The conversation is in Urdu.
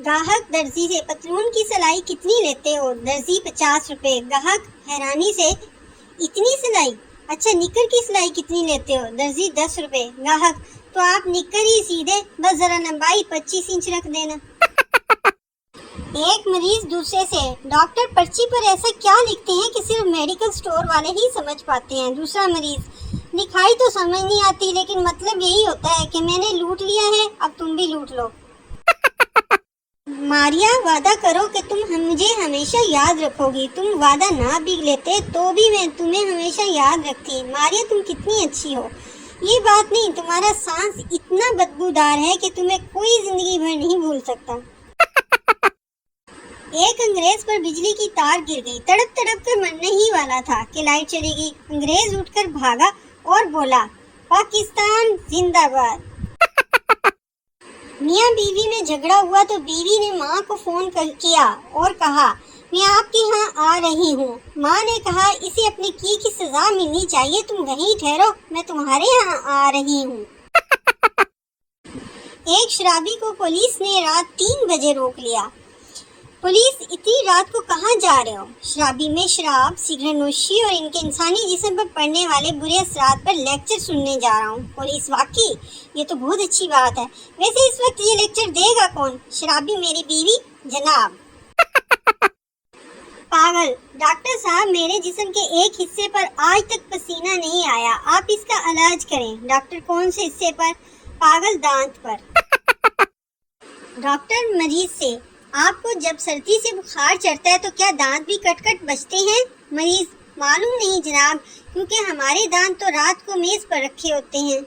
گاہک درزی سے پتلون کی سلائی کتنی لیتے ہو؟ درزی 50 روپے۔ گاہک حیرانی سے اتنی سلائی؟ اچھا نکر کی سلائی کتنی لیتے ہو؟ درزی 10 روپے۔ گاہک تو آپ نکر ہی سی دے، بس ذرا لمبائی 25 انچ رکھ دینا۔ ایک مریض دوسرے سے، ڈاکٹر پرچی پر ایسا کیا لکھتے ہیں کہ صرف میڈیکل سٹور والے ہی سمجھ پاتے ہیں؟ دوسرا مریض، لکھائی تو سمجھ نہیں آتی لیکن مطلب یہی ہوتا ہے کہ میں نے لوٹ لیا ہے، اب تم بھی لوٹ لو۔ ماریا، وعدہ کرو کہ تم مجھے ہمیشہ یاد رکھو گی۔ تم وعدہ نہ بھی لیتے تو بھی میں تمہیں ہمیشہ یاد رکھتی۔ ماریا، تم کتنی اچھی ہو۔ یہ بات نہیں، تمہارا سانس اتنا بدبودار ہے کہ تمہیں کوئی زندگی بھر نہیں بھول سکتا۔ ایک انگریز پر بجلی کی تار گر گئی، تڑپ تڑپ کر مرنے ہی والا تھا کہ لائٹ چلی گئی۔ انگریز اٹھ کر بھاگا اور بولا، پاکستان زندہ باد۔ میاں بیوی میں جھگڑا ہوا تو بیوی نے ماں کو فون کیا اور کہا، میں آپ کے ہاں آ رہی ہوں۔ ماں نے کہا، اسے اپنے کی سزا ملنی چاہیے، تم وہیں ٹھہرو، میں تمہارے ہاں آ رہی ہوں۔ ایک شرابی کو پولیس نے رات 3 بجے روک لیا۔ پولیس، اتنی رات کو کہاں جا رہے ہو؟ شرابی، میں شراب، سگریٹ نوشی اور ان کے انسانی جسم پر پڑنے والے برے اثرات پر لیکچر سننے جا رہا ہوں۔ پولیس، واقعی یہ تو بہت اچھی بات ہے، ویسے اس وقت یہ لیکچر دے گا کون؟ شرابی، میری بیوی جناب۔ پاگل، ڈاکٹر صاحب میرے جسم کے ایک حصے پر آج تک پسینہ نہیں آیا، آپ اس کا علاج کریں۔ ڈاکٹر، کون سے حصے پر؟ پاگل، دانت پر۔ ڈاکٹر مریض سے، آپ کو جب سردی سے بخار چڑھتا ہے تو کیا دانت بھی کٹ کٹ بجتے ہیں؟ مریض، معلوم نہیں جناب، کیونکہ ہمارے دانت تو رات کو میز پر رکھے ہوتے ہیں۔